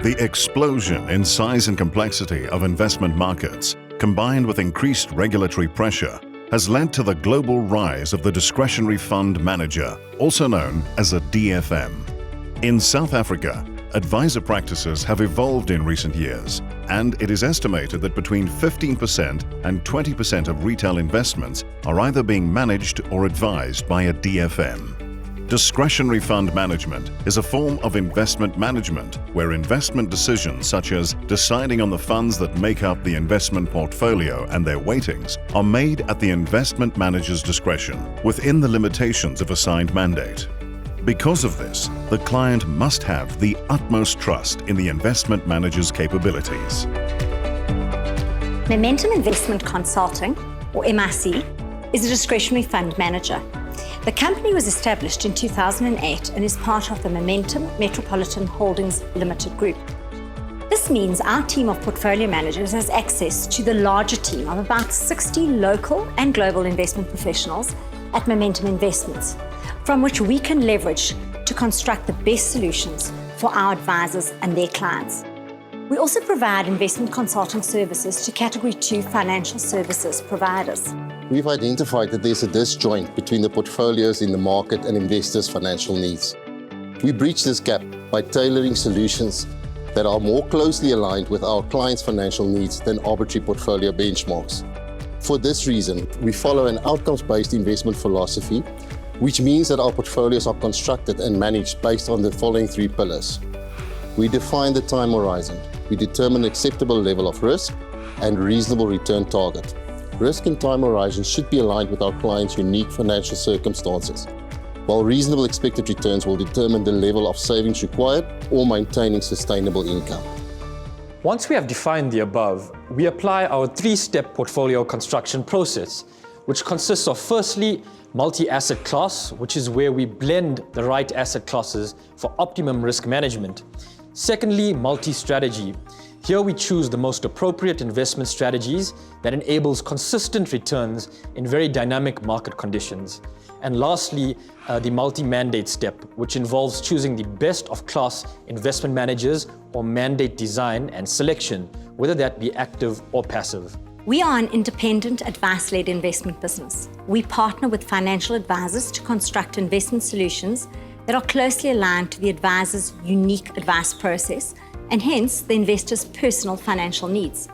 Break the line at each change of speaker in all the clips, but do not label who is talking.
The explosion in size and complexity of investment markets, combined with increased regulatory pressure, has led to the global rise of the discretionary fund manager, also known as a DFM. In South Africa, advisor practices have evolved in recent years, and it is estimated that between 15% and 20% of retail investments are either being managed or advised by a DFM. Discretionary fund management is a form of investment management where investment decisions such as deciding on the funds that make up the investment portfolio and their weightings are made at the investment manager's discretion within the limitations of assigned mandate. Because of this, the client must have the utmost trust in the investment manager's capabilities.
Momentum Investment Consulting, or MIC, is a discretionary fund manager. The company was established in 2008 and is part of the Momentum Metropolitan Holdings Limited Group. This means our team of portfolio managers has access to the larger team of about 60 local and global investment professionals at Momentum Investments, from which we can leverage to construct the best solutions for our advisors and their clients. We also provide investment consulting services to Category 2 financial services providers.
We've identified that there's a disjoint between the portfolios in the market and investors' financial needs. We bridge this gap by tailoring solutions that are more closely aligned with our clients' financial needs than arbitrary portfolio benchmarks. For this reason, we follow an outcomes-based investment philosophy, which means that our portfolios are constructed and managed based on the following 3 pillars. We define the time horizon. We determine an acceptable level of risk and reasonable return target. Risk and time horizons should be aligned with our clients' unique financial circumstances, while reasonable expected returns will determine the level of savings required or maintaining sustainable income.
Once we have defined the above, we apply our 3-step portfolio construction process, which consists of firstly, multi-asset class, which is where we blend the right asset classes for optimum risk management. Secondly, multi-strategy. Here we choose the most appropriate investment strategies that enables consistent returns in very dynamic market conditions. And lastly, the multi-mandate step, which involves choosing the best of class investment managers or mandate design and selection, whether that be active or passive.
We are an independent advice-led investment business. We partner with financial advisors to construct investment solutions that are closely aligned to the advisor's unique advice process and hence the investor's personal financial needs.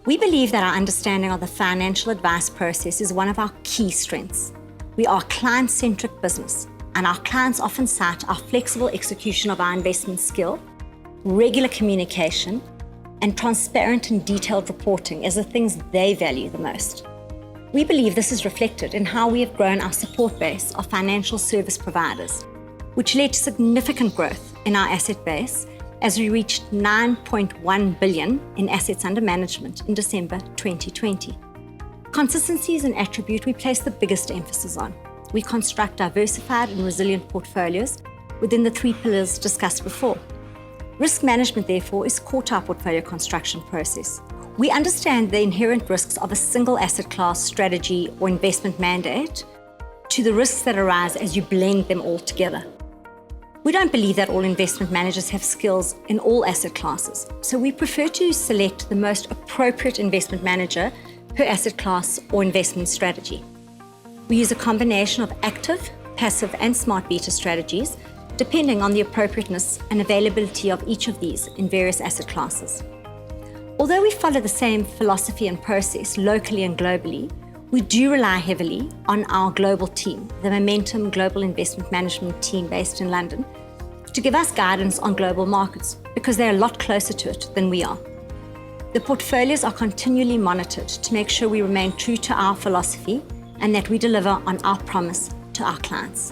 We believe that our understanding of the financial advice process is one of our key strengths. We are a client-centric business, and our clients often cite our flexible execution of our investment skill, regular communication, and transparent and detailed reporting as the things they value the most. We believe this is reflected in how we have grown our support base of financial service providers, which led to significant growth in our asset base as we reached 9.1 billion in assets under management in December 2020. Consistency is an attribute we place the biggest emphasis on. We construct diversified and resilient portfolios within the 3 pillars discussed before. Risk management, therefore, is core to our portfolio construction process. We understand the inherent risks of a single asset class, strategy, or investment mandate to the risks that arise as you blend them all together. We don't believe that all investment managers have skills in all asset classes, so we prefer to select the most appropriate investment manager per asset class or investment strategy. We use a combination of active, passive, and smart beta strategies, depending on the appropriateness and availability of each of these in various asset classes. Although we follow the same philosophy and process locally and globally, we do rely heavily on our global team, the Momentum Global Investment Management team based in London, to give us guidance on global markets because they're a lot closer to it than we are. The portfolios are continually monitored to make sure we remain true to our philosophy and that we deliver on our promise to our clients.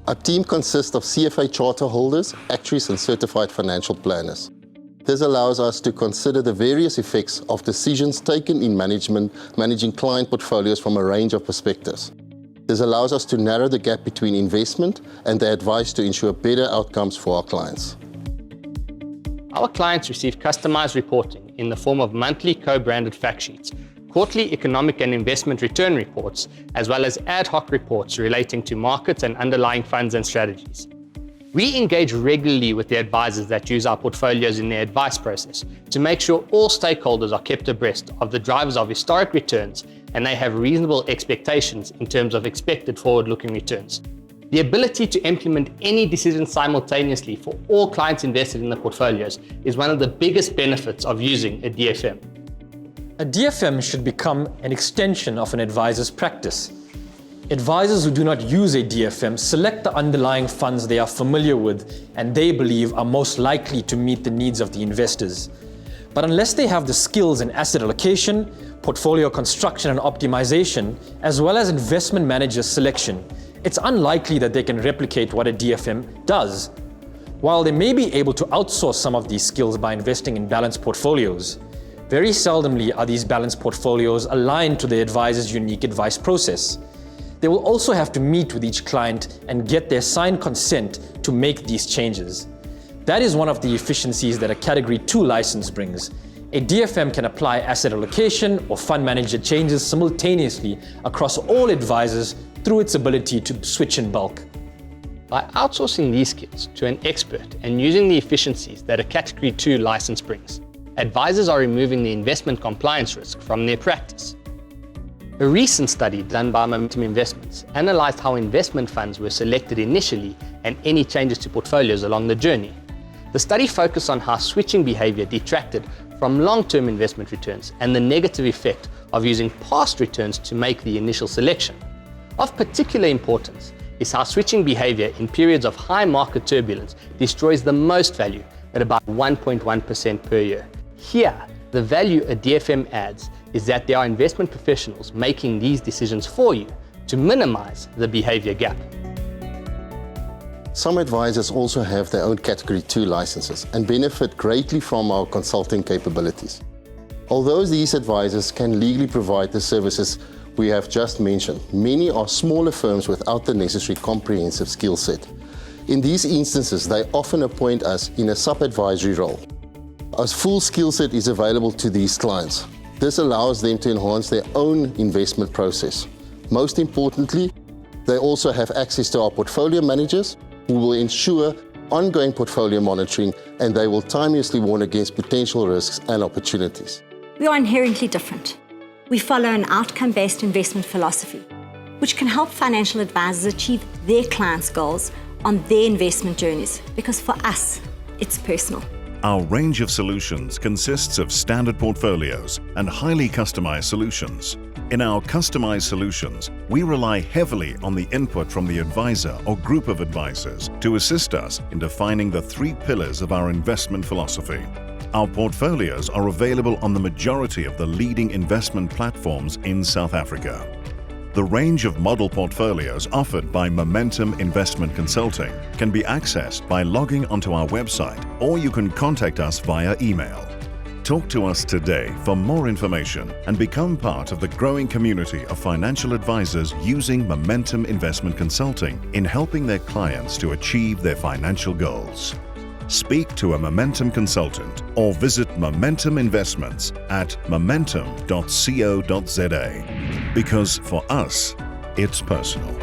Our team consists of CFA charter holders, actuaries, and certified financial planners. This allows us to consider the various effects of decisions taken in managing client portfolios from a range of perspectives. This allows us to narrow the gap between investment and the advice to ensure better outcomes for our clients.
Our clients receive customized reporting in the form of monthly co-branded fact sheets, quarterly economic and investment return reports, as well as ad hoc reports relating to markets and underlying funds and strategies. We engage regularly with the advisors that use our portfolios in their advice process to make sure all stakeholders are kept abreast of the drivers of historic returns and they have reasonable expectations in terms of expected forward-looking returns. The ability to implement any decision simultaneously for all clients invested in the portfolios is one of the biggest benefits of using a DFM.
A DFM should become an extension of an advisor's practice. Advisors who do not use a DFM select the underlying funds they are familiar with and they believe are most likely to meet the needs of the investors. But unless they have the skills in asset allocation, portfolio construction and optimization, as well as investment manager selection, it's unlikely that they can replicate what a DFM does. While they may be able to outsource some of these skills by investing in balanced portfolios, very seldomly are these balanced portfolios aligned to the advisor's unique advice process. They will also have to meet with each client and get their signed consent to make these changes. That is one of the efficiencies that a Category 2 license brings. A DFM can apply asset allocation or fund manager changes simultaneously across all advisors through its ability to switch in bulk.
By outsourcing these skills to an expert and using the efficiencies that a Category 2 license brings, advisors are removing the investment compliance risk from their practice. A recent study done by Momentum Investments analyzed how investment funds were selected initially and any changes to portfolios along the journey. The study focused on how switching behavior detracted from long-term investment returns and the negative effect of using past returns to make the initial selection. Of particular importance is how switching behavior in periods of high market turbulence destroys the most value at about 1.1% per year. Here, the value a DFM adds is that there are investment professionals making these decisions for you to minimize the behavior gap.
Some advisors also have their own Category 2 licenses and benefit greatly from our consulting capabilities. Although these advisors can legally provide the services we have just mentioned, many are smaller firms without the necessary comprehensive skill set. In these instances, they often appoint us in a sub-advisory role. A full skill set is available to these clients. This allows them to enhance their own investment process. Most importantly, they also have access to our portfolio managers who will ensure ongoing portfolio monitoring, and they will timeously warn against potential risks and opportunities.
We are inherently different. We follow an outcome-based investment philosophy, which can help financial advisors achieve their clients' goals on their investment journeys, because for us, it's personal.
Our range of solutions consists of standard portfolios and highly customized solutions. In our customized solutions, we rely heavily on the input from the advisor or group of advisors to assist us in defining the 3 pillars of our investment philosophy. Our portfolios are available on the majority of the leading investment platforms in South Africa. The range of model portfolios offered by Momentum Investment Consulting can be accessed by logging onto our website, or you can contact us via email. Talk to us today for more information and become part of the growing community of financial advisors using Momentum Investment Consulting in helping their clients to achieve their financial goals. Speak to a Momentum consultant or visit Momentum Investments at momentum.co.za, because for us, it's personal.